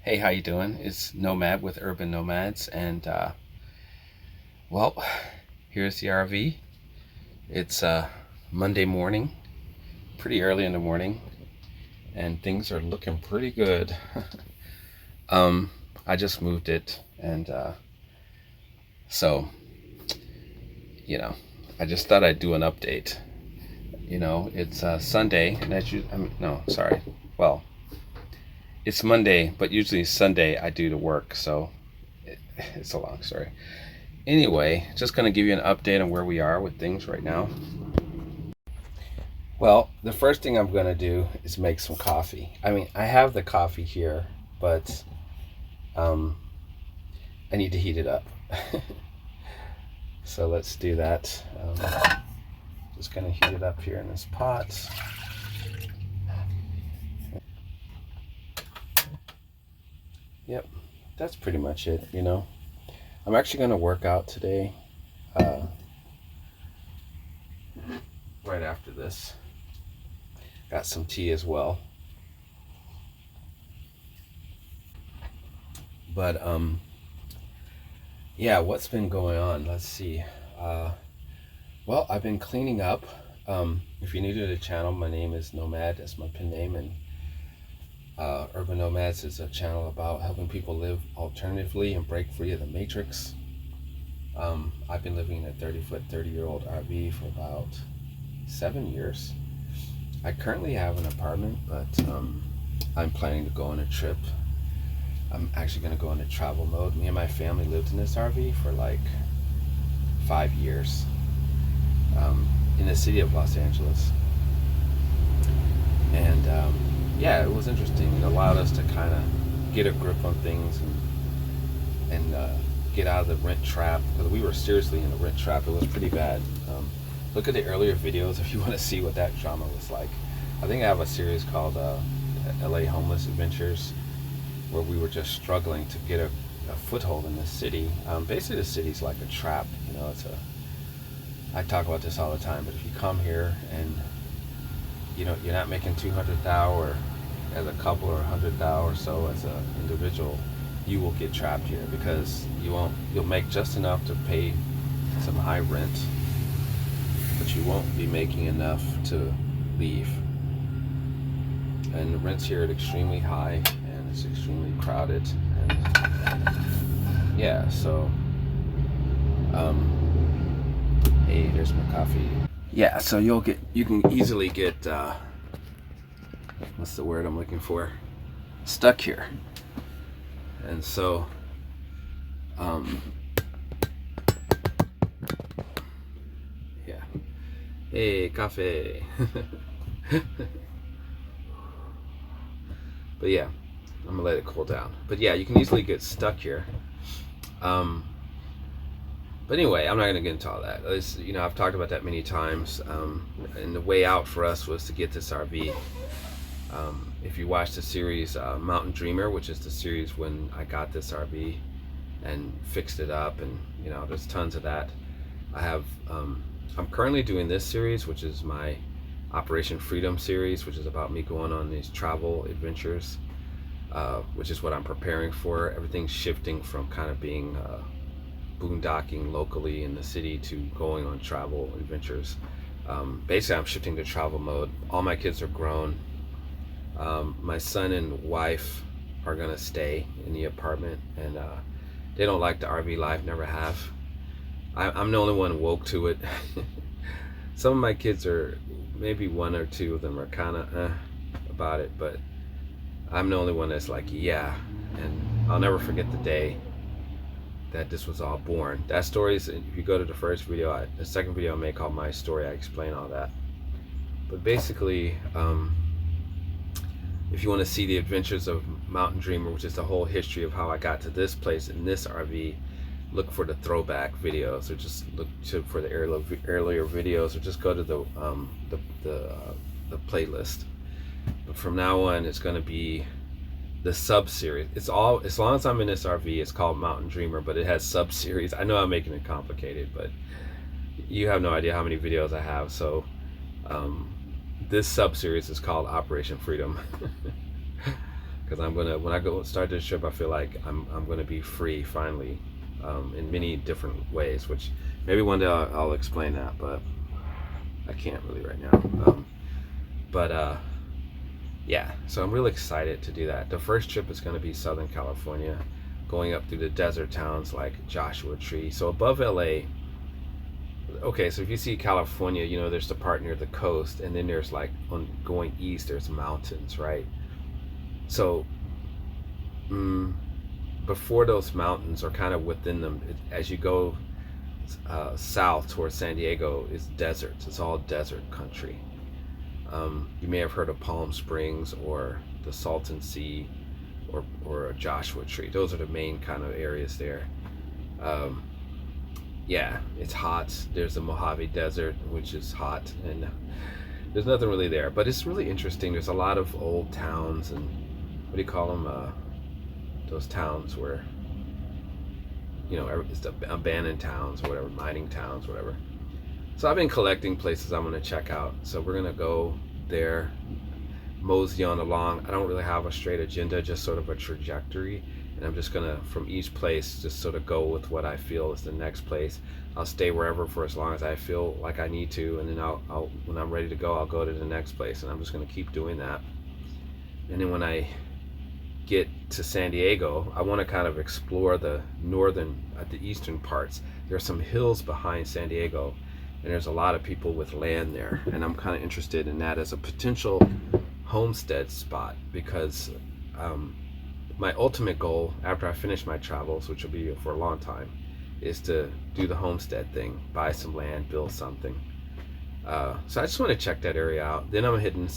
Hey, how you doing? It's Nomad with Urban Nomads, and well, here's the RV. It's Monday morning, pretty early in the morning, and things are looking pretty good. um, I just moved it, and so you know, I just thought I'd do an update. It's Sunday, and no, sorry. Well, it's Monday, but usually Sunday I do the work, so it's a long story. Anyway, just going to give you an update on where we are with things right now. Well, the first thing I'm going to do is make some coffee. I mean, I have the coffee here, but um, I need to heat it up. So let's do that. Just going to heat it up here in this pot. Yep, that's pretty much it. I'm actually going to work out today right after this. Got some tea as well. But yeah, what's been going on? Let's see. Well, I've been cleaning up. If you're new to the channel, my name is Nomad. That's my pin name, and Urban Nomads is a channel about helping people live alternatively and break free of the matrix. I've been living in a 30-foot, 30-year-old RV for about 7 years. I currently have an apartment, but I'm planning to go on a trip. I'm actually going to go into travel mode. Me and my family lived in this RV for like 5 years in the city of Los Angeles. And yeah, it was interesting. It allowed us to kind of get a grip on things and get out of the rent trap, because we were seriously in the rent trap. It was pretty bad. Look at the earlier videos if you want to see what that drama was like. I think I have a series called LA Homeless Adventures, where we were just struggling to get a foothold in the city. Basically, the city's like a trap. I talk about this all the time, but if you come here and you're not making 200 thou or as a couple, or 100 thou or so as an individual, you will get trapped here, because you'll make just enough to pay some high rent, but you won't be making enough to leave. And the rents here are extremely high, and it's extremely crowded, and yeah, so hey, there's my coffee. Yeah, so you can easily get what's the word I'm looking for, stuck here. And so yeah, hey, coffee. But yeah, I'm gonna let it cool down. But yeah, you can easily get stuck here. But anyway, I'm not going to get into all that. I've talked about that many times. And the way out for us was to get this RV. If you watch the series Mountain Dreamer, which is the series when I got this RV and fixed it up, and there's tons of that. I'm currently doing this series, which is my Operation Freedom series, which is about me going on these travel adventures, which is what I'm preparing for. Everything's shifting from kind of being boondocking locally in the city to going on travel adventures. Basically, I'm shifting to travel mode. All my kids are grown. My son and wife are gonna stay in the apartment, and they don't like the RV life, never have. I'm the only one woke to it. Some of my kids are, maybe one or two of them are kind of about it, but I'm the only one that's like, yeah. And I'll never forget the day that this was all born. That story is, if you go to the first video, the second video I made called My Story, I explain all that. But basically, if you want to see the adventures of Mountain Dreamer, which is the whole history of how I got to this place in this RV, look for the throwback videos, or just look for the earlier videos, or just go to the playlist. But from now on, it's going to be the sub-series. It's all, as long as I'm in this RV, it's called Mountain Dreamer, but it has sub-series. I know I'm making it complicated, but you have no idea how many videos I have. So this sub-series is called Operation Freedom. because I'm gonna, when I go start this trip, I feel like I'm gonna be free finally, in many different ways. Which maybe one day I'll explain that, but I can't really right now. But yeah, so I'm really excited to do that. The first trip is going to be Southern California, going up through the desert towns like Joshua Tree. So above LA, okay, so if you see California, you know, there's the part near the coast, and then there's like on going east, there's mountains, right? So before those mountains, or kind of within them, as you go south towards San Diego, is deserts. It's all desert country. You may have heard of Palm Springs or the Salton Sea, or Joshua Tree. Those are the main kind of areas there. Um, yeah, it's hot. There's the Mojave Desert, which is hot, and there's nothing really there. But it's really interesting. There's a lot of old towns, and what do you call them? Those towns where, you know, it's the abandoned towns or whatever, mining towns, whatever. So I've been collecting places I'm going to check out. So we're going to go there, mosey on along. I don't really have a straight agenda, just sort of a trajectory. And I'm just going to, from each place, just sort of go with what I feel is the next place. I'll stay wherever for as long as I feel like I need to. And then I'll when I'm ready to go, I'll go to the next place. And I'm just going to keep doing that. And then when I get to San Diego, I want to kind of explore the eastern parts. There are some hills behind San Diego, and there's a lot of people with land there, and I'm kind of interested in that as a potential homestead spot, because my ultimate goal after I finish my travels, which will be for a long time, is to do the homestead thing, buy some land, build something. So I just want to check that area out. Then I'm hit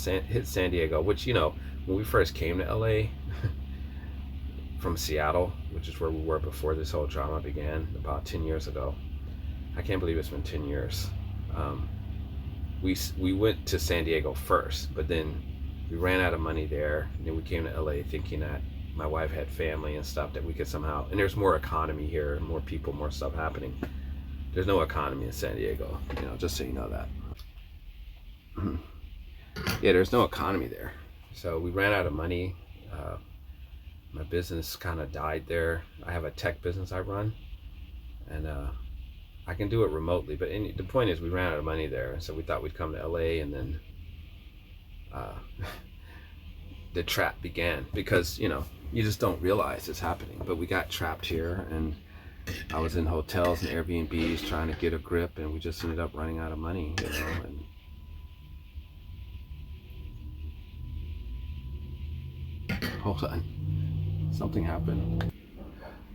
San Diego, which, you know, when we first came to LA from Seattle, which is where we were before this whole drama began about 10 years ago. I can't believe it's been 10 years. We went to San Diego first, but then we ran out of money there, and then we came to LA thinking that my wife had family and stuff that we could somehow, and there's more economy here, more people, more stuff happening. There's no economy in San Diego, you know, just so you know that. Yeah, there's no economy there. So we ran out of money. My business kind of died there. I have a tech business I run, and I can do it remotely, but the point is we ran out of money there, and so we thought we'd come to LA, and then the trap began, because, you know, you just don't realize it's happening. But we got trapped here, and I was in hotels and Airbnbs trying to get a grip, and we just ended up running out of money, you know. And hold on, something happened.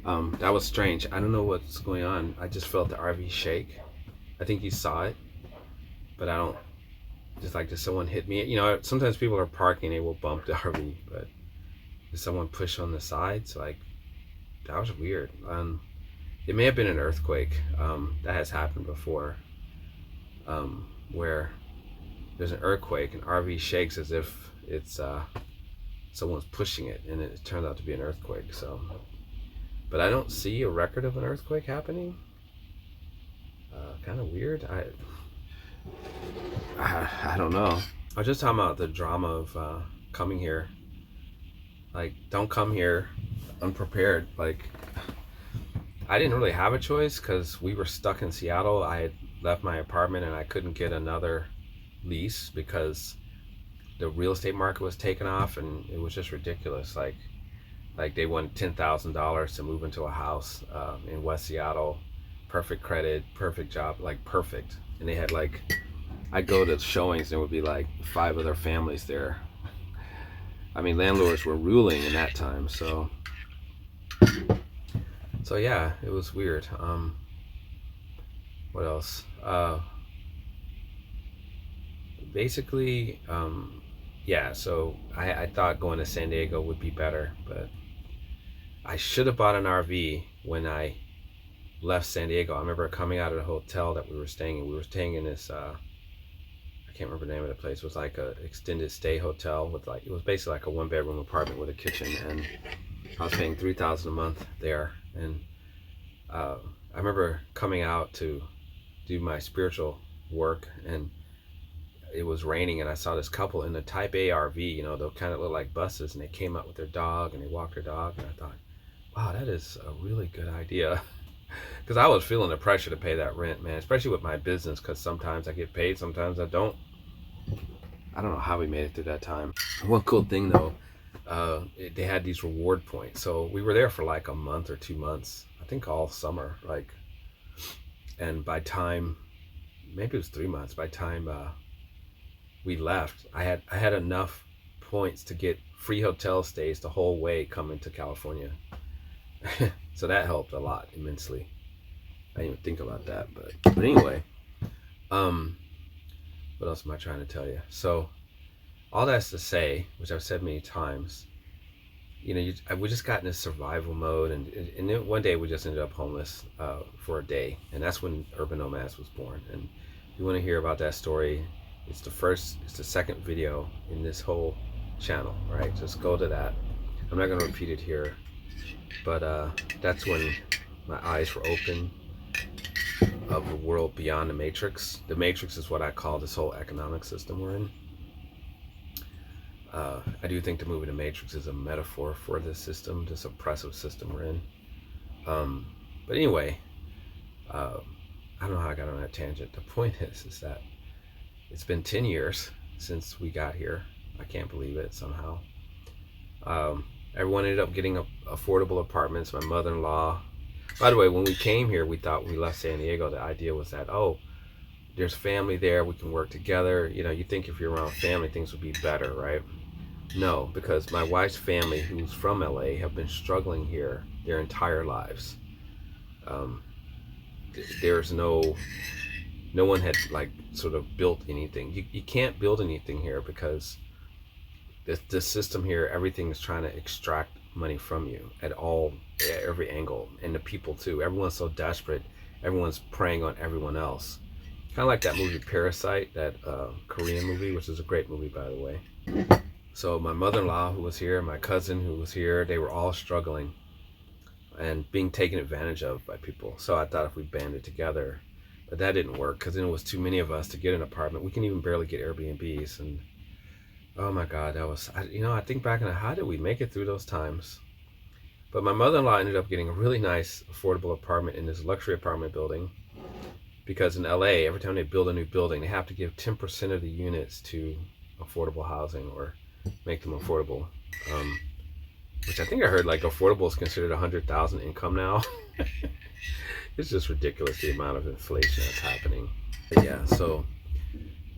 That was strange. I don't know what's going on. I just felt the RV shake. I think you saw it, but I don't. Just like, did someone hit me? You know, sometimes people are parking, they will bump the RV, but did someone push on the sides? Like, that was weird. It may have been an earthquake. That has happened before, where there's an earthquake and RV shakes as if it's someone's pushing it, and it turns out to be an earthquake. So, but I don't see a record of an earthquake happening. Kind of weird. I don't know. I was just talking about the drama of coming here. Like, don't come here unprepared. Like, I didn't really have a choice because we were stuck in Seattle. I had left my apartment and I couldn't get another lease because the real estate market was taken off, and it was just ridiculous. Like they wanted $10,000 to move into a house in West Seattle, perfect credit, perfect job, like perfect. And they had like, I'd go to showings and there would be like 5 other families there. I mean, landlords were ruling in that time, so yeah, it was weird. What else? Basically, yeah, so I thought going to San Diego would be better, but I should have bought an RV when I left San Diego. I remember coming out of the hotel that we were staying in. We were staying in this, I can't remember the name of the place. It was like a extended stay hotel with like, it was basically like a 1-bedroom apartment with a kitchen, and I was paying $3,000 a month there. And I remember coming out to do my spiritual work, and it was raining, and I saw this couple in the Type A RV. You know, they'll kind of look like buses, and they came out with their dog and they walked their dog, and I thought, wow, that is a really good idea. Because I was feeling the pressure to pay that rent, man, especially with my business, because sometimes I get paid, sometimes I don't. I don't know how we made it through that time. One cool thing though, they had these reward points. So we were there for like a month or 2 months, I think all summer, like, and by time, maybe it was 3 months, by time we left, I had enough points to get free hotel stays the whole way coming to California. So that helped a lot immensely. I didn't even think about that, but anyway, what else am I trying to tell you? So all that's to say, which I've said many times, you know, we just got in this survival mode, and then one day we just ended up homeless for a day, and that's when Urban Nomads was born. And if you want to hear about that story, it's the second video in this whole channel, right? Just go to that. I'm not going to repeat it here, but that's when my eyes were open of the world beyond the matrix. The matrix is what I call this whole economic system we're in. I do think the movie The Matrix is a metaphor for this system, this oppressive system we're in. But anyway, I don't know how I got on that tangent. The point is that it's been 10 years since we got here. I can't believe it somehow. Everyone ended up getting affordable apartments. My mother-in-law. By the way, when we came here, we thought when we left San Diego, the idea was that, oh, there's family there, we can work together. You know, you think if you're around family, things would be better, right? No, because my wife's family, who's from LA, have been struggling here their entire lives. There's no one had like sort of built anything. You can't build anything here because the system here, everything is trying to extract money from you at every angle, and the people too. Everyone's so desperate. Everyone's preying on everyone else. Kind of like that movie Parasite, that Korean movie, which is a great movie, by the way. So my mother-in-law, who was here, my cousin who was here, they were all struggling and being taken advantage of by people. So I thought if we banded together, but that didn't work because then it was too many of us to get an apartment. We can even barely get Airbnbs, and oh my God, that was, I think back on how did we make it through those times? But my mother-in-law ended up getting a really nice, affordable apartment in this luxury apartment building, because in LA, every time they build a new building, they have to give 10% of the units to affordable housing or make them affordable. Which I think I heard like affordable is considered 100,000 income now. It's just ridiculous the amount of inflation that's happening. But yeah, so,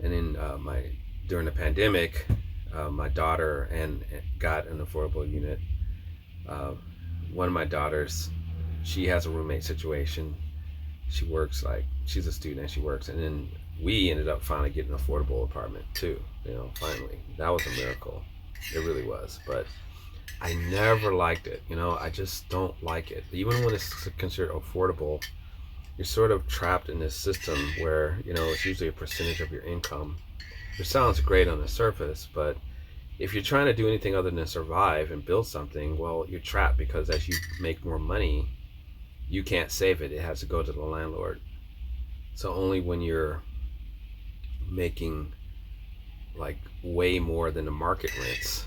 and then during the pandemic, my daughter got an affordable unit. One of my daughters, she has a roommate situation. She works, like, she's a student and she works, and then we ended up finally getting an affordable apartment too. Finally, that was a miracle. It really was. But I never liked it. I just don't like it. Even when it's considered affordable, you're sort of trapped in this system where it's usually a percentage of your income. It sounds great on the surface, but if you're trying to do anything other than survive and build something, well, you're trapped, because as you make more money, you can't save it. It has to go to the landlord. So only when you're making like way more than the market rents,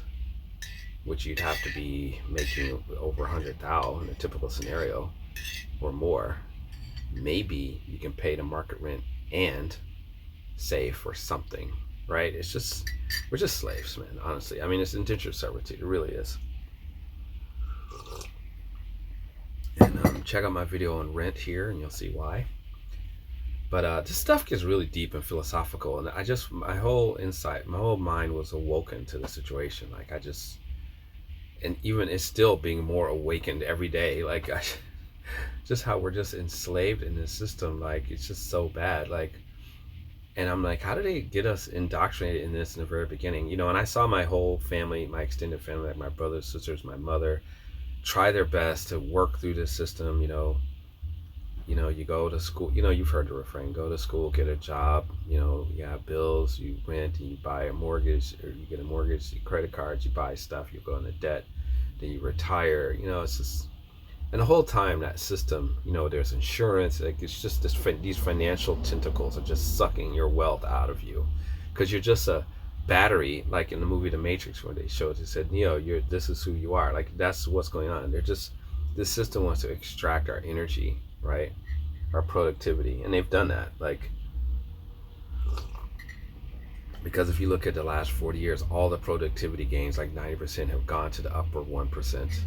which you'd have to be making over 100,000 in a typical scenario or more, maybe you can pay the market rent and save for something, right? We're just slaves, man, honestly. I mean, it's indentured servitude. It really is. And check out my video on rent here and you'll see why. But this stuff gets really deep and philosophical, and my whole mind was awoken to the situation. Like, and even it's still being more awakened every day. Like, just how we're just enslaved in this system. Like, it's just so bad. Like, and I'm like, how did they get us indoctrinated in this in the very beginning? And I saw my whole family, my extended family, like my brothers, sisters, my mother, try their best to work through this system. You go to school, you've heard the refrain, go to school, get a job, you have bills, you rent, and you buy a mortgage, or you get a mortgage, you credit cards, you buy stuff, you go into debt, then you retire. It's just, and the whole time that system, there's insurance, like, it's just these financial tentacles are just sucking your wealth out of you because you're just a battery, like in the movie The Matrix, where they showed, they said, Neo, you're, this is who you are. Like, that's what's going on. They're just, this system wants to extract our energy, right? Our productivity, and they've done that. Like, because if you look at the last 40 years, all the productivity gains, like 90%, have gone to the upper 1%.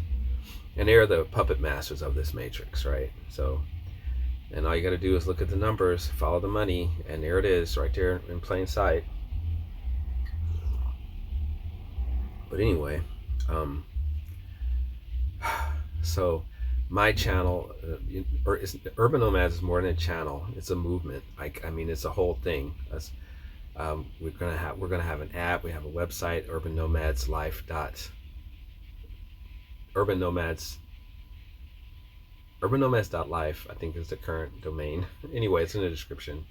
And they're the puppet masters of this matrix, right? So, and all you got to do is look at the numbers, follow the money, and there it is, right there in plain sight. But anyway, so my channel, Urban Nomads is more than a channel; it's a movement. Like, I mean, it's a whole thing. We're gonna have an app. We have a website, urbannomads.life, I think, is the current domain. Anyway, it's in the description.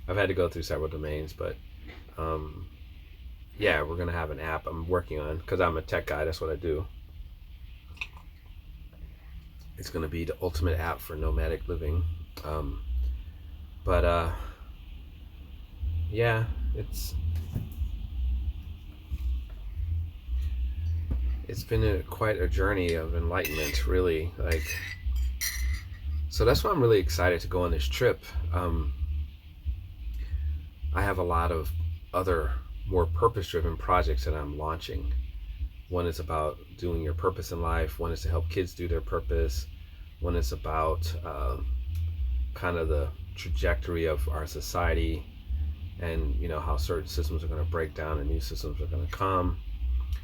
I've had to go through several domains, but yeah, we're gonna have an app I'm working on, because I'm a tech guy. That's what I do. It's gonna be the ultimate app for nomadic living. But yeah, it's been quite a journey of enlightenment, really. Like, so that's why I'm really excited to go on this trip. I have a lot of other more purpose-driven projects that I'm launching. One is about doing your purpose in life. One is to help kids do their purpose. One is about kind of the trajectory of our society, and how certain systems are going to break down and new systems are going to come.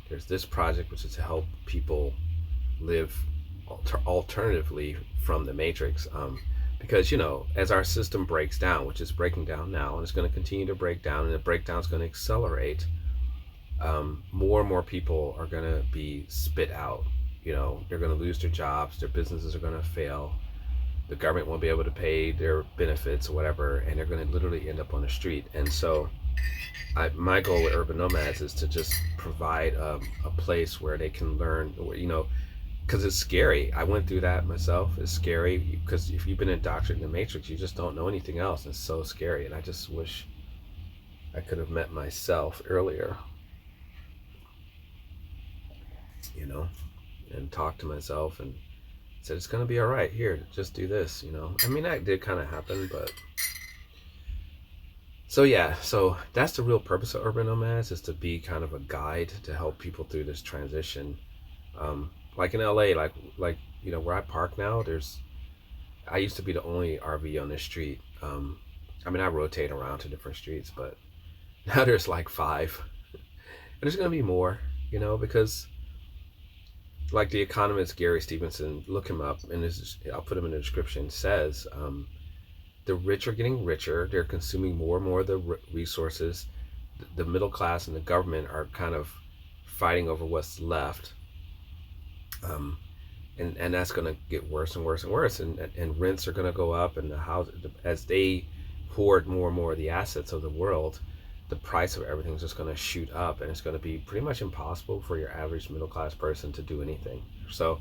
There's this project, which is to help people live alternatively from the matrix, because as our system breaks down, which is breaking down now, and it's going to continue to break down, and the breakdown is going to accelerate, more and more people are going to be spit out. They're going to lose their jobs, their businesses are going to fail, the government won't be able to pay their benefits or whatever, and they're going to literally end up on the street. And so my goal with Urban Nomads is to just provide a place where they can learn, because it's scary. I went through that myself. It's scary because if you've been indoctrinated in the matrix, you just don't know anything else. It's so scary. And I just wish I could have met myself earlier, and talked to myself and said, it's going to be all right. Here, just do this, I mean, that did kind of happen, but so yeah, so that's the real purpose of Urban Nomads, is to be kind of a guide to help people through this transition. Like in LA, like where I park now, I used to be the only RV on this street. I mean, I rotate around to different streets, but now there's like 5. And there's gonna be more, because like the economist Gary Stevenson, look him up, and I'll put him in the description, says the rich are getting richer. They're consuming more and more of the resources. The middle class and the government are kind of fighting over what's left. And that's going to get worse and worse and worse. And rents are going to go up, and as they hoard more and more of the assets of the world, the price of everything's just going to shoot up, and it's going to be pretty much impossible for your average middle class person to do anything. So,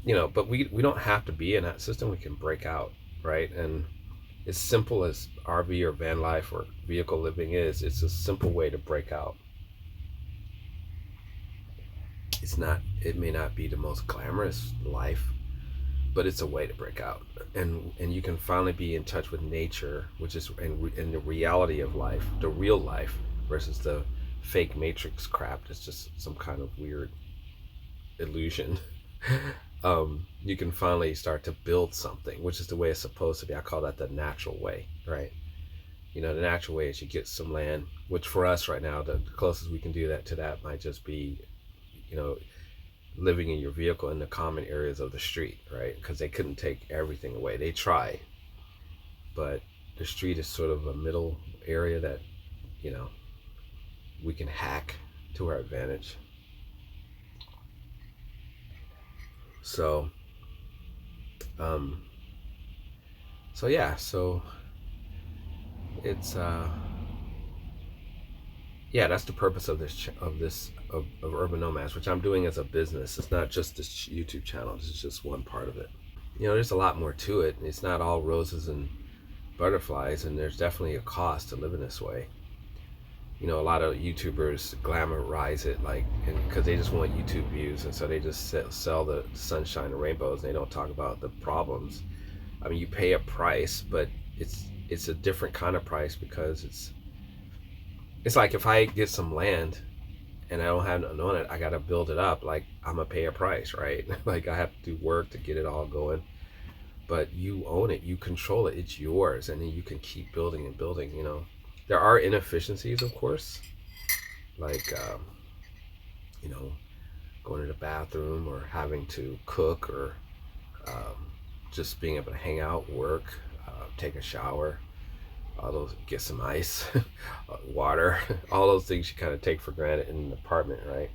but we don't have to be in that system. We can break out, right? And as simple as RV or van life or vehicle living is, it's a simple way to break out. It may not be the most glamorous life, but it's a way to break out, and you can finally be in touch with nature, which is in the reality of life, the real life, versus the fake matrix crap that's just some kind of weird illusion. You can finally start to build something, which is the way it's supposed to be. I call that the natural way, right? The natural way is you get some land, which for us right now, the closest we can do that to that might just be, living in your vehicle in the common areas of the street, right? Because they couldn't take everything away. They try, but the street is sort of a middle area that, we can hack to our advantage. So, yeah, so it's, yeah, that's the purpose of of Urban Nomads, which I'm doing as a business. It's not just this YouTube channel. It's just one part of it. There's a lot more to it. It's not all roses and butterflies, and there's definitely a cost to living this way. A lot of YouTubers glamorize it, like, and because they just want YouTube views, and so they just sell the sunshine and rainbows, and they don't talk about the problems. I mean, you pay a price, but it's a different kind of price, because it's like if I get some land and I don't have nothing on it, I gotta build it up. Like, I'm gonna pay a price, right? Like, I have to do work to get it all going. But you own it, you control it, it's yours, and then you can keep building and building. There are inefficiencies, of course, like you know, going to the bathroom, or having to cook, or um, just being able to hang out, work, take a shower, all those, get some ice, water, all those things you kind of take for granted in an apartment, right?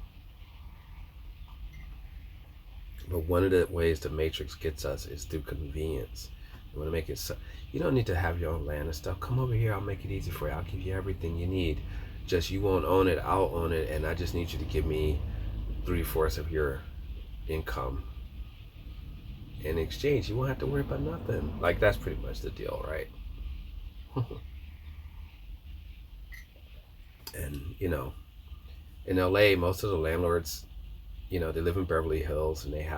But one of the ways the Matrix gets us is through convenience. You want to make it so you don't need to have your own land and stuff. Come over here, I'll make it easy for you. I'll give you everything you need. Just, you won't own it, I'll own it, and I just need you to give me 3/4 of your income in exchange. You won't have to worry about nothing. Like, that's pretty much the deal, right? And in LA, most of the landlords, they live in Beverly Hills, and they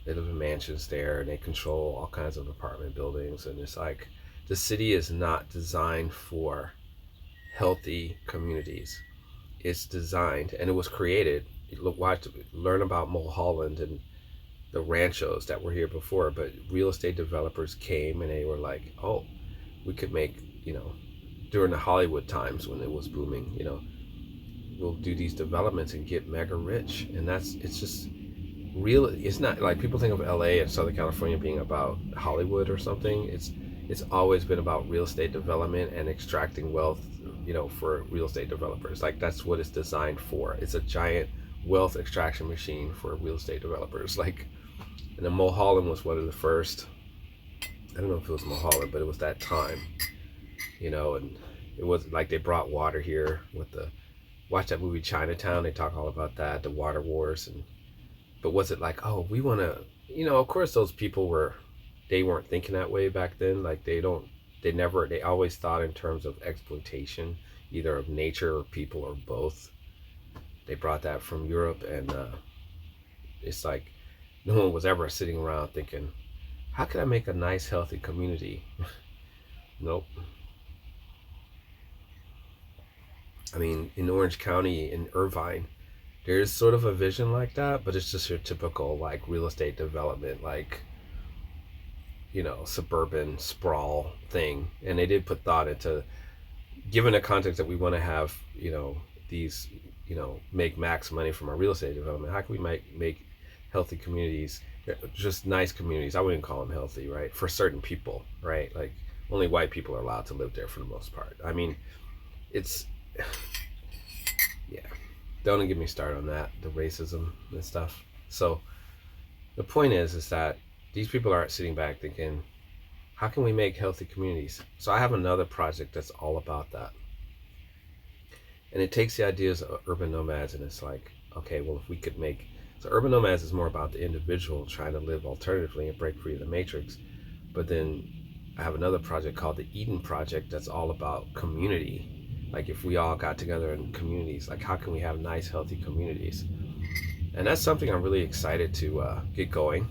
live in mansions there, and they control all kinds of apartment buildings. And it's like, the city is not designed for healthy communities. It's designed, and it was created. Learn about Mulholland and the ranchos that were here before. But real estate developers came, and they were like, oh, we could make, during the Hollywood times when it was booming, we'll do these developments and get mega rich. And it's just real. It's not like people think of LA and Southern California being about Hollywood or something. It's always been about real estate development and extracting wealth, for real estate developers. Like, that's what it's designed for. It's a giant wealth extraction machine for real estate developers. Like, and then Mulholland was one of the first. I don't know if it was Mulholland, but it was that time, and it was like they brought water here with watch that movie Chinatown. They talk all about that, the water wars. But was it like, oh, we want to, of course those people they weren't thinking that way back then. Like, they always thought in terms of exploitation, either of nature or people or both. They brought that from Europe, and it's like no one was ever sitting around thinking, how can I make a nice, healthy community? Nope. I mean, in Orange County, in Irvine, there's sort of a vision like that, but it's just your typical, like, real estate development, like, suburban sprawl thing. And they did put thought into, given the context that we want to have, these, make max money from our real estate development, how can we make healthy communities, just nice communities? I wouldn't call them healthy, right? For certain people, right? Like, only white people are allowed to live there for the most part. I mean, it's, yeah. Don't get me started on that, the racism and stuff. So the point is that these people aren't sitting back thinking, how can we make healthy communities? So I have another project that's all about that. And it takes the ideas of urban nomads, and it's like, okay, well, if we could so urban nomads is more about the individual trying to live alternatively and break free of the matrix. But then I have another project called the Eden Project that's all about community. Like, if we all got together in communities, like, how can we have nice, healthy communities? And that's something I'm really excited to get going.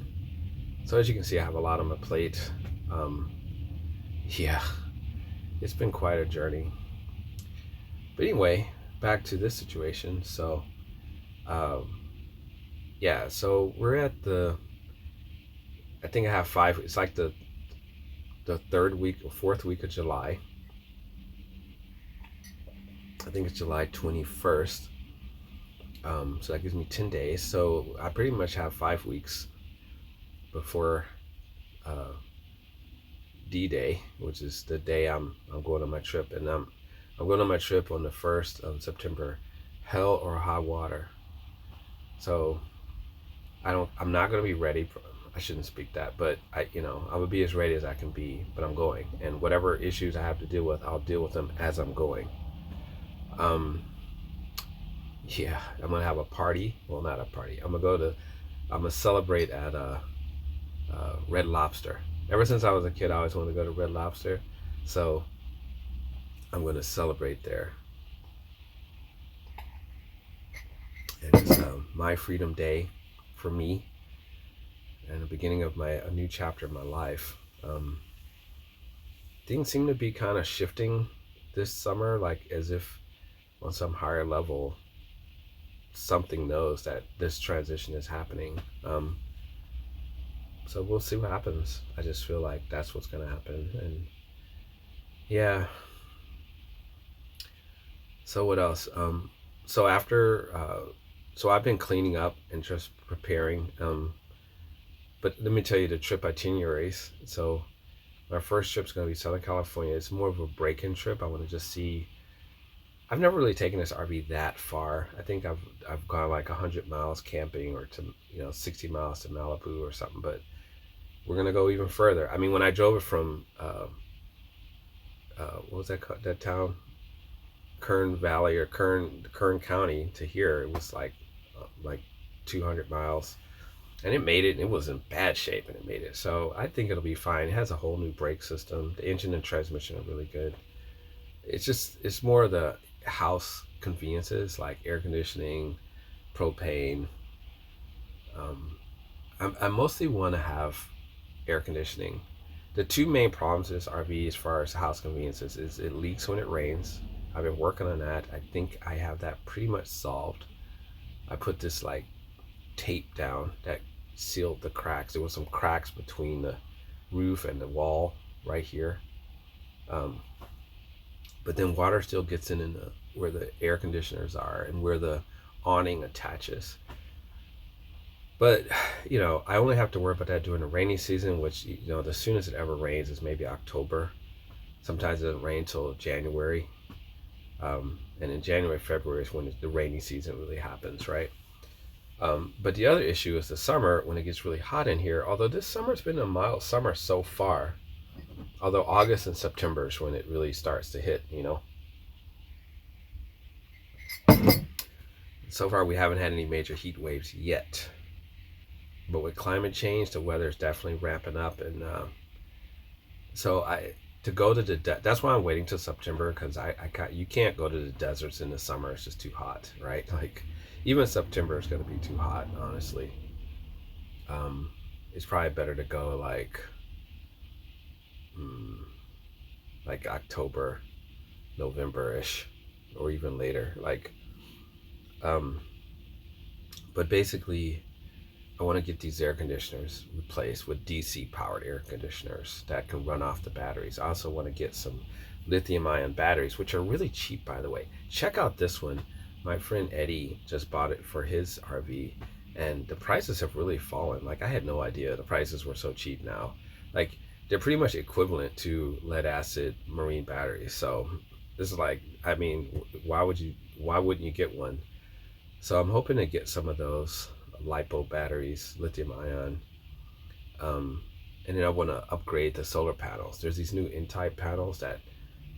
So as you can see, I have a lot on my plate. Yeah, it's been quite a journey. But anyway, back to this situation. So, yeah, so we're at I think I have 5, it's like the 3rd week or 4th week of July. I think it's July 21st. So that gives me 10 days. So I pretty much have 5 weeks before D-Day, which is the day I'm going on my trip. And I'm going on my trip on the 1st of September, hell or high water. So I'm not going to be ready. I shouldn't speak that, but I will be as ready as I can be, but I'm going. And whatever issues I have to deal with, I'll deal with them as I'm going. Yeah, I'm gonna have a party. Well, not a party. I'm gonna celebrate at Red Lobster. Ever since I was a kid, I always wanted to go to Red Lobster, so I'm gonna celebrate there. my freedom day for me and the beginning of a new chapter in my life. Things seem to be kind of shifting this summer, like as if on some higher level, something knows that this transition is happening. So we'll see what happens. I just feel like that's what's going to happen. And yeah. So what else? So after, so I've been cleaning up and just preparing. But let me tell you the trip itineraries. So my first trip's going to be Southern California. It's more of a break-in trip. I want to just see. I've never really taken this RV that far. I think I've gone like 100 miles camping, or to 60 miles to Malibu or something. But we're gonna go even further. I mean, when I drove it from what was that that town, Kern Valley or Kern County to here, it was like 200 miles, and it made it. And it was in bad shape, and it made it. So I think it'll be fine. It has a whole new brake system. The engine and transmission are really good. It's more of the house conveniences like air conditioning, propane. I mostly want to have air conditioning. The two main problems with this RV as far as house conveniences is it leaks when it rains. I've been working on that. I think I have that pretty much solved. I put this like tape down that sealed the cracks. There was some cracks between the roof and the wall right here. But then water still gets in where the air conditioners are and where the awning attaches. But I only have to worry about that during the rainy season, which the soonest it ever rains is maybe October. Sometimes it doesn't rain until January, and in January, February is when the rainy season really happens, right? But the other issue is the summer when it gets really hot in here. Although this summer's been a mild summer so far, although August and September is when it really starts to hit. So far, we haven't had any major heat waves yet. But with climate change, the weather is definitely ramping up, and so to go to that's why I'm waiting till September, because you can't go to the deserts in the summer. It's just too hot, right? Like even September is going to be too hot, honestly. It's probably better to go like October, November-ish, or even later. But basically, I want to get these air conditioners replaced with DC powered air conditioners that can run off the batteries. I also want to get some lithium ion batteries, which are really cheap, by the way. Check out this one. My friend Eddie just bought it for his RV, and the prices have really fallen. Like, I had no idea the prices were so cheap now. Like, they're pretty much equivalent to lead acid marine batteries. So this is like, I mean, why wouldn't you get one? So I'm hoping to get some of those lipo batteries, lithium ion, and then I want to upgrade the solar panels. There's these new N-type panels that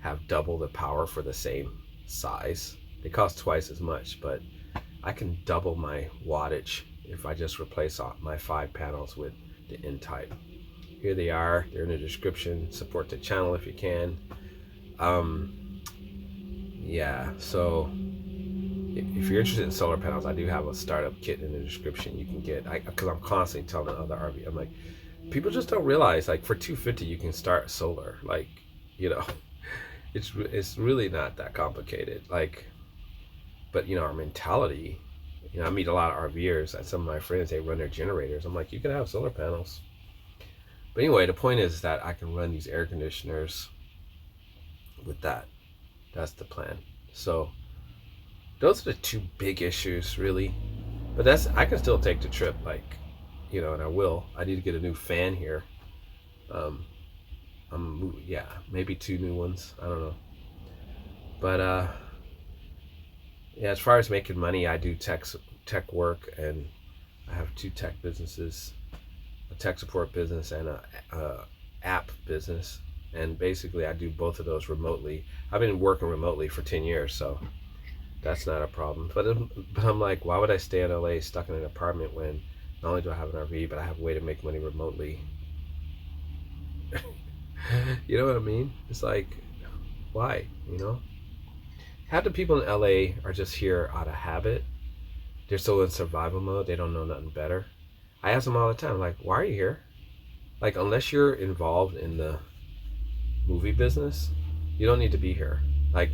have double the power for the same size. They cost twice as much, but I can double my wattage if I just replace my 5 panels with the N-type. Here they are. They're in the description. Support the channel if you can. Yeah, so if you're interested in solar panels, I do have a startup kit in the description you can get. Because I'm constantly telling other RV, I'm like, people just don't realize, like, for $250 you can start solar. Like, it's really not that complicated. Like, but our mentality. I meet a lot of RVers, and some of my friends, they run their generators. I'm like, you can have solar panels. But anyway, the point is that I can run these air conditioners with that. That's the plan. So those are the two big issues, really. But I can still take the trip, and I will. I need to get a new fan here. Yeah, maybe 2 new ones. I don't know. But yeah, as far as making money, I do tech work, and I have 2 tech businesses, a tech support business and a app business. And basically, I do both of those remotely. I've been working remotely for 10 years, so that's not a problem. But I'm like, why would I stay in LA stuck in an apartment when not only do I have an RV, but I have a way to make money remotely? You know what I mean? It's like, why? Half the people in LA are just here out of habit. they're still in survival mode. They don't know nothing better. I ask them all the time, like, why are you here? Like, unless you're involved in the movie business, you don't need to be here. Like,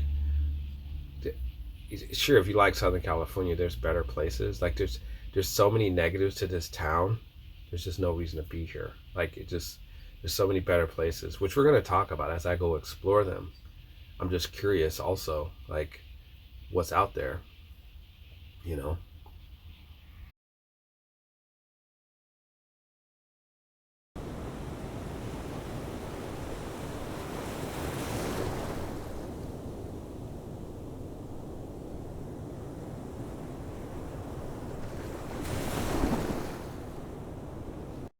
sure, if you like Southern California, there's better places. Like, there's so many negatives to this town. There's just no reason to be here. Like, there's so many better places, which we're gonna talk about as I go explore them. I'm just curious, also, like, what's out there, you know.